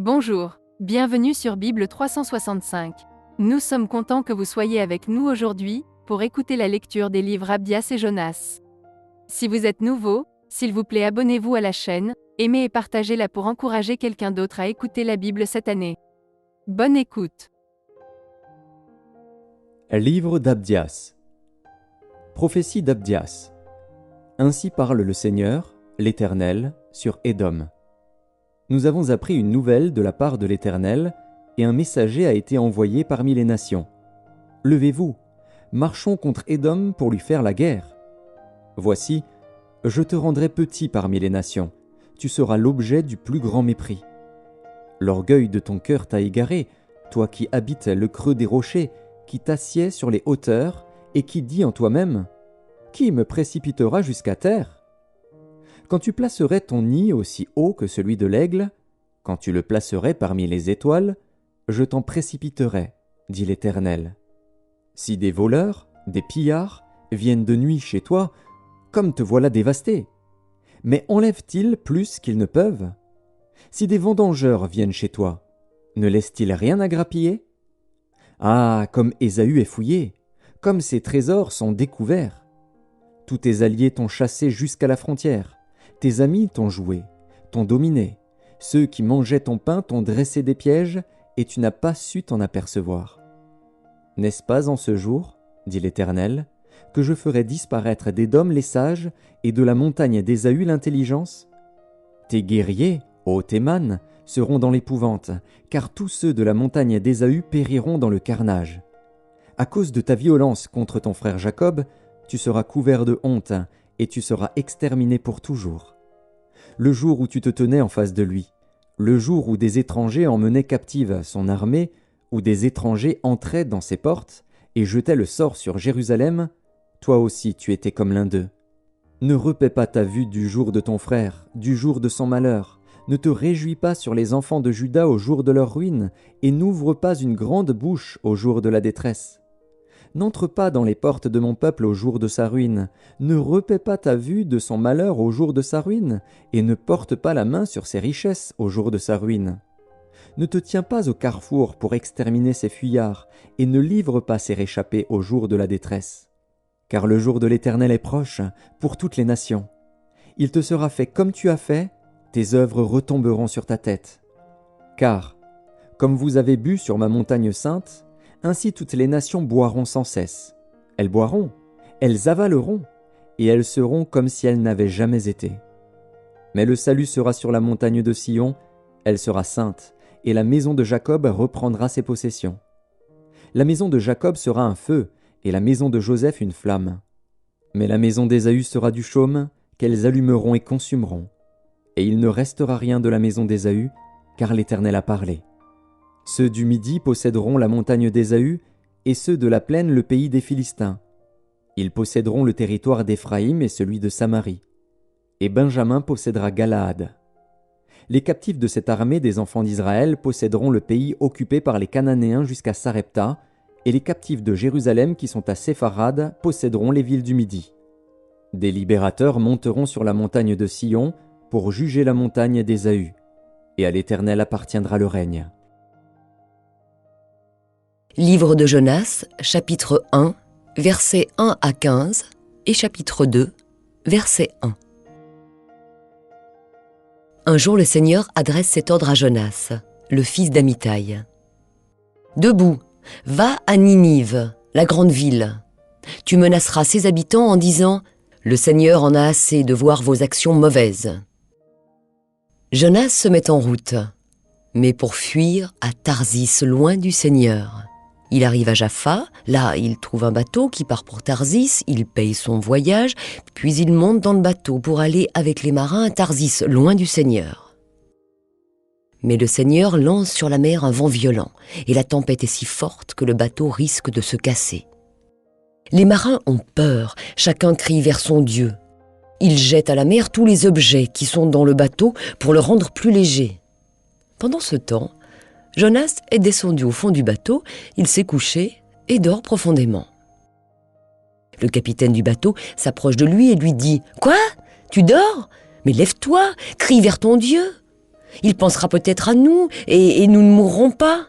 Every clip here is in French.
Bonjour, bienvenue sur Bible 365. Nous sommes contents que vous soyez avec nous aujourd'hui, pour écouter la lecture des livres Abdias et Jonas. Si vous êtes nouveau, s'il vous plaît abonnez-vous à la chaîne, aimez et partagez-la pour encourager quelqu'un d'autre à écouter la Bible cette année. Bonne écoute. Livre d'Abdias. Prophétie d'Abdias. Ainsi parle le Seigneur, l'Éternel, sur Édom. Nous avons appris une nouvelle de la part de l'Éternel, et un messager a été envoyé parmi les nations. Levez-vous, marchons contre Édom pour lui faire la guerre. Voici, je te rendrai petit parmi les nations, tu seras l'objet du plus grand mépris. L'orgueil de ton cœur t'a égaré, toi qui habites le creux des rochers, qui t'assieds sur les hauteurs, et qui dis en toi-même, « Qui me précipitera jusqu'à terre ?» Quand tu placerais ton nid aussi haut que celui de l'aigle, quand tu le placerais parmi les étoiles, je t'en précipiterai, dit l'Éternel. Si des voleurs, des pillards, viennent de nuit chez toi, comme te voilà dévasté, mais enlèvent-ils plus qu'ils ne peuvent? Si des vendangeurs viennent chez toi, ne laissent-ils rien à grappiller? Ah, comme Ésaü est fouillé, comme ses trésors sont découverts. Tous tes alliés t'ont chassé jusqu'à la frontière. Tes amis t'ont joué, t'ont dominé. Ceux qui mangeaient ton pain t'ont dressé des pièges, et tu n'as pas su t'en apercevoir. N'est-ce pas en ce jour, dit l'Éternel, que je ferai disparaître d'Édom les sages et de la montagne d'Ésaü l'intelligence? Tes guerriers, ô Théman, seront dans l'épouvante, car tous ceux de la montagne d'Ésaü périront dans le carnage. À cause de ta violence contre ton frère Jacob, tu seras couvert de honte, et tu seras exterminé pour toujours. Le jour où tu te tenais en face de lui, le jour où des étrangers emmenaient captive son armée, où des étrangers entraient dans ses portes et jetaient le sort sur Jérusalem, toi aussi tu étais comme l'un d'eux. Ne repaie pas ta vue du jour de ton frère, du jour de son malheur, ne te réjouis pas sur les enfants de Juda au jour de leur ruine, et n'ouvre pas une grande bouche au jour de la détresse. N'entre pas dans les portes de mon peuple au jour de sa ruine, ne repaie pas ta vue de son malheur au jour de sa ruine, et ne porte pas la main sur ses richesses au jour de sa ruine. Ne te tiens pas au carrefour pour exterminer ses fuyards, et ne livre pas ses réchappés au jour de la détresse. Car le jour de l'Éternel est proche, pour toutes les nations. Il te sera fait comme tu as fait, tes œuvres retomberont sur ta tête. Car, comme vous avez bu sur ma montagne sainte, ainsi toutes les nations boiront sans cesse. Elles boiront, elles avaleront, et elles seront comme si elles n'avaient jamais été. Mais le salut sera sur la montagne de Sion, elle sera sainte, et la maison de Jacob reprendra ses possessions. La maison de Jacob sera un feu, et la maison de Joseph une flamme. Mais la maison d'Ésaü sera du chaume, qu'elles allumeront et consumeront. Et il ne restera rien de la maison d'Ésaü, car l'Éternel a parlé. Ceux du Midi posséderont la montagne d'Ésaü, et ceux de la plaine le pays des Philistins. Ils posséderont le territoire d'Éphraïm et celui de Samarie. Et Benjamin possédera Galaad. Les captifs de cette armée des enfants d'Israël posséderont le pays occupé par les Cananéens jusqu'à Sarepta, et les captifs de Jérusalem qui sont à Sépharad posséderont les villes du Midi. Des libérateurs monteront sur la montagne de Sion pour juger la montagne d'Ésaü, et à l'Éternel appartiendra le règne. Livre de Jonas, chapitre 1, versets 1 à 15 et chapitre 2, verset 1. Un jour le Seigneur adresse cet ordre à Jonas, le fils d'Amittai. « Debout, va à Ninive, la grande ville. Tu menaceras ses habitants en disant « Le Seigneur en a assez de voir vos actions mauvaises. » Jonas se met en route, mais pour fuir à Tarsis, loin du Seigneur. Il arrive à Jaffa, là il trouve un bateau qui part pour Tarsis, il paye son voyage, puis il monte dans le bateau pour aller avec les marins à Tarsis, loin du Seigneur. Mais le Seigneur lance sur la mer un vent violent, et la tempête est si forte que le bateau risque de se casser. Les marins ont peur, chacun crie vers son Dieu. Ils jettent à la mer tous les objets qui sont dans le bateau pour le rendre plus léger. Pendant ce temps, Jonas est descendu au fond du bateau, il s'est couché et dort profondément. Le capitaine du bateau s'approche de lui et lui dit « Quoi ? Tu dors ? Mais lève-toi, crie vers ton Dieu !» Il pensera peut-être à nous et nous ne mourrons pas. »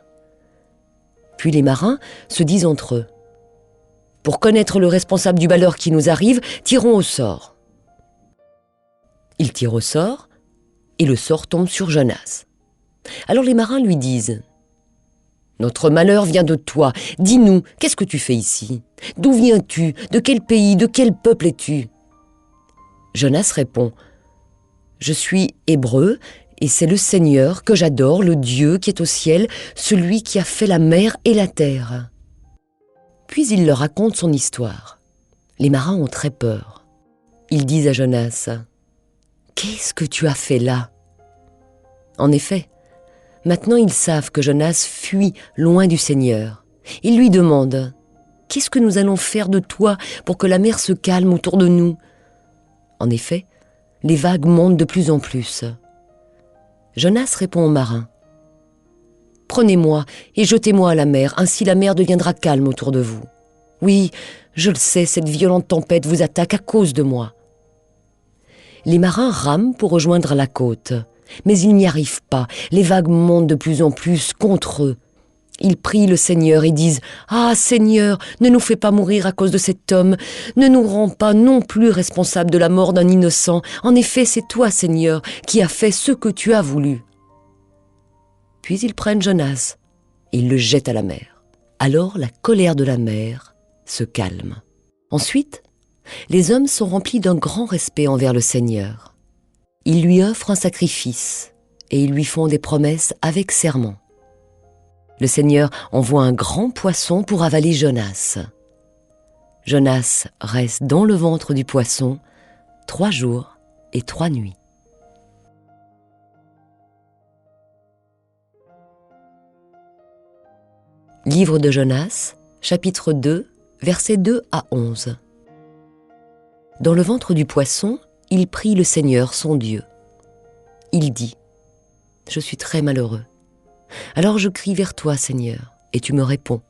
Puis les marins se disent entre eux: « Pour connaître le responsable du malheur qui nous arrive, tirons au sort. » Ils tirent au sort et le sort tombe sur Jonas. Alors les marins lui disent: « Notre malheur vient de toi. Dis-nous, qu'est-ce que tu fais ici? D'où viens-tu? De quel pays? De quel peuple es-tu » Jonas répond: « Je suis hébreu et c'est le Seigneur que j'adore, le Dieu qui est au ciel, celui qui a fait la mer et la terre. » Puis il leur raconte son histoire. Les marins ont très peur. Ils disent à Jonas: « Qu'est-ce que tu as fait là ?» En effet, maintenant ils savent que Jonas fuit loin du Seigneur. Ils lui demandent: « Qu'est-ce que nous allons faire de toi pour que la mer se calme autour de nous ?» En effet, les vagues montent de plus en plus. Jonas répond aux marins: « Prenez-moi et jetez-moi à la mer, ainsi la mer deviendra calme autour de vous. Oui, je le sais, cette violente tempête vous attaque à cause de moi. » Les marins rament pour rejoindre la côte, mais ils n'y arrivent pas. Les vagues montent de plus en plus contre eux. Ils prient le Seigneur et disent: « Ah, Seigneur, ne nous fais pas mourir à cause de cet homme. Ne nous rends pas non plus responsables de la mort d'un innocent. En effet, c'est toi, Seigneur, qui as fait ce que tu as voulu. » Puis ils prennent Jonas et ils le jettent à la mer. Alors la colère de la mer se calme. Ensuite, les hommes sont remplis d'un grand respect envers le Seigneur. Ils lui offrent un sacrifice et ils lui font des promesses avec serment. Le Seigneur envoie un grand poisson pour avaler Jonas. Jonas reste dans le ventre du poisson 3 jours et 3 nuits. Livre de Jonas, chapitre 2, versets 2 à 11. Dans le ventre du poisson, il prie le Seigneur, son Dieu. Il dit: « Je suis très malheureux. Alors je crie vers toi, Seigneur, et tu me réponds.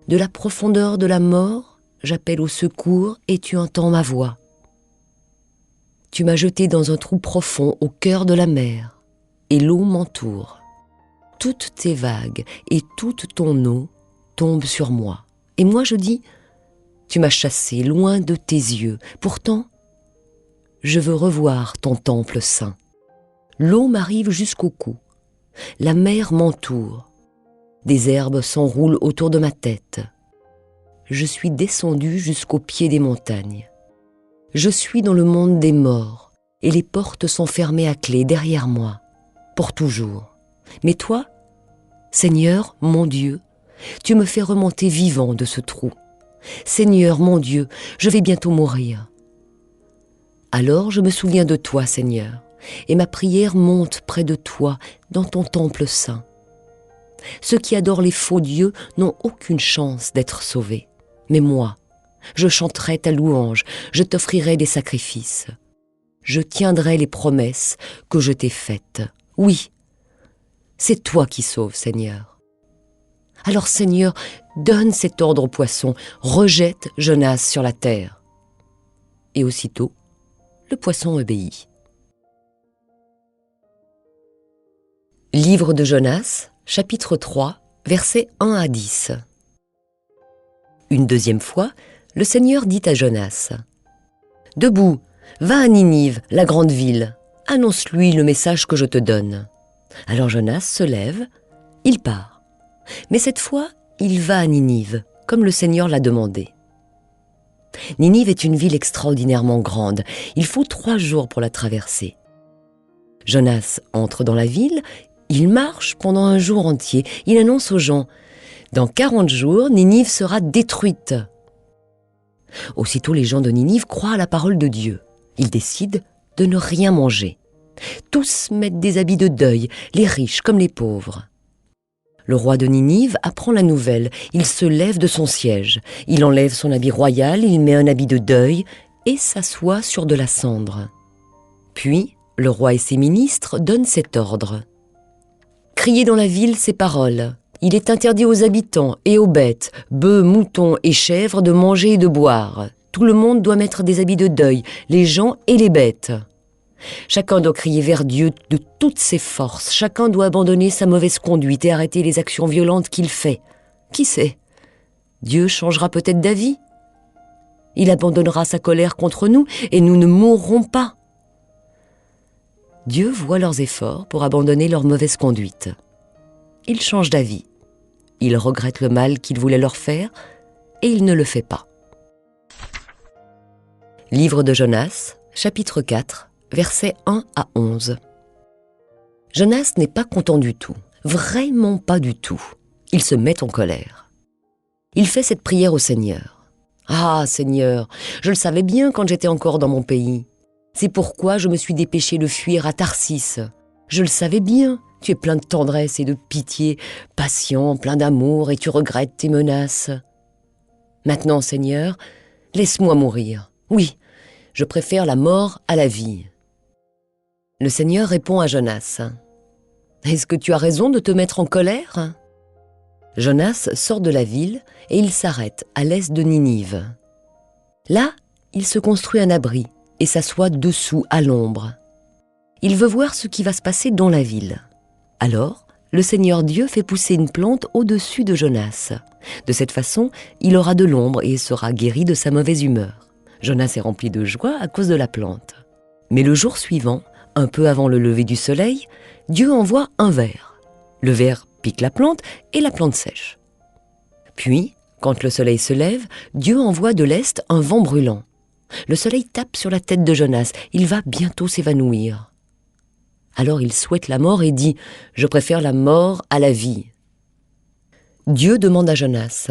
De la profondeur de la mort, j'appelle au secours et tu entends ma voix. Tu m'as jeté dans un trou profond au cœur de la mer, et l'eau m'entoure. Toutes tes vagues et toute ton eau tombent sur moi. Et moi je dis: tu m'as chassé loin de tes yeux. Pourtant, je veux revoir ton temple saint. L'eau m'arrive jusqu'au cou. La mer m'entoure. Des herbes s'enroulent autour de ma tête. Je suis descendu jusqu'au pied des montagnes. Je suis dans le monde des morts, et les portes sont fermées à clé derrière moi, pour toujours. Mais toi, Seigneur, mon Dieu, tu me fais remonter vivant de ce trou. Seigneur, mon Dieu, je vais bientôt mourir. Alors je me souviens de toi, Seigneur, et ma prière monte près de toi dans ton temple saint. Ceux qui adorent les faux dieux n'ont aucune chance d'être sauvés. Mais moi, je chanterai ta louange, je t'offrirai des sacrifices. Je tiendrai les promesses que je t'ai faites. Oui, c'est toi qui sauves, Seigneur. Alors, Seigneur, donne cet ordre au poisson, rejette Jonas sur la terre. » Et aussitôt, le poisson obéit. Livre de Jonas, chapitre 3, versets 1 à 10. Une deuxième fois, le Seigneur dit à Jonas: « Debout, va à Ninive, la grande ville, annonce-lui le message que je te donne. » Alors Jonas se lève, il part. Mais cette fois, il va à Ninive, comme le Seigneur l'a demandé. Ninive est une ville extraordinairement grande. Il faut 3 jours pour la traverser. Jonas entre dans la ville, il marche pendant un jour entier. Il annonce aux gens: « Dans 40 jours, Ninive sera détruite. » Aussitôt, les gens de Ninive croient à la parole de Dieu. Ils décident de ne rien manger. Tous mettent des habits de deuil, les riches comme les pauvres. Le roi de Ninive apprend la nouvelle. Il se lève de son siège. Il enlève son habit royal, il met un habit de deuil et s'assoit sur de la cendre. Puis, le roi et ses ministres donnent cet ordre: « Criez dans la ville ces paroles. Il est interdit aux habitants et aux bêtes, bœufs, moutons et chèvres de manger et de boire. Tout le monde doit mettre des habits de deuil, les gens et les bêtes. Chacun doit crier vers Dieu de toutes ses forces. Chacun doit abandonner sa mauvaise conduite et arrêter les actions violentes qu'il fait. Qui sait? Dieu changera peut-être d'avis. Il abandonnera sa colère contre nous et nous ne mourrons pas. Dieu voit leurs efforts pour abandonner leur mauvaise conduite. Il change d'avis. Il regrette le mal qu'il voulait leur faire et il ne le fait pas. Livre de Jonas, chapitre 4, versets 1 à 11. Jonas n'est pas content du tout, vraiment pas du tout. Il se met en colère. Il fait cette prière au Seigneur. « Ah, Seigneur, je le savais bien quand j'étais encore dans mon pays. C'est pourquoi je me suis dépêché de fuir à Tarsis. Je le savais bien, tu es plein de tendresse et de pitié, patient, plein d'amour et tu regrettes tes menaces. Maintenant, Seigneur, laisse-moi mourir. Oui, je préfère la mort à la vie. » Le Seigneur répond à Jonas. « Est-ce que tu as raison de te mettre en colère ?» Jonas sort de la ville et il s'arrête à l'est de Ninive. Là, il se construit un abri et s'assoit dessous à l'ombre. Il veut voir ce qui va se passer dans la ville. Alors, le Seigneur Dieu fait pousser une plante au-dessus de Jonas. De cette façon, il aura de l'ombre et sera guéri de sa mauvaise humeur. Jonas est rempli de joie à cause de la plante. Mais le jour suivant, un peu avant le lever du soleil, Dieu envoie un ver. Le ver pique la plante et la plante sèche. Puis, quand le soleil se lève, Dieu envoie de l'est un vent brûlant. Le soleil tape sur la tête de Jonas, il va bientôt s'évanouir. Alors il souhaite la mort et dit « Je préfère la mort à la vie ». Dieu demande à Jonas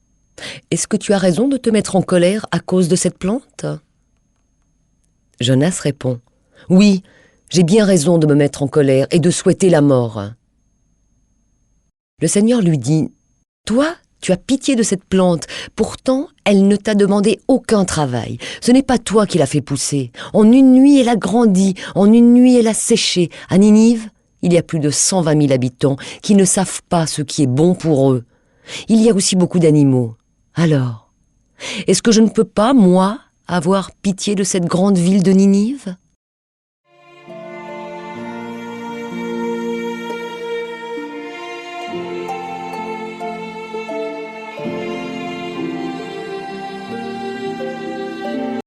« Est-ce que tu as raison de te mettre en colère à cause de cette plante ?» Jonas répond « Oui, j'ai bien raison de me mettre en colère et de souhaiter la mort. » Le Seigneur lui dit « Toi, tu as pitié de cette plante, pourtant elle ne t'a demandé aucun travail. Ce n'est pas toi qui l'as fait pousser. En une nuit, elle a grandi, en une nuit, elle a séché. À Ninive, il y a plus de 120 000 habitants qui ne savent pas ce qui est bon pour eux. Il y a aussi beaucoup d'animaux. Alors, est-ce que je ne peux pas, moi, avoir pitié de cette grande ville de Ninive ?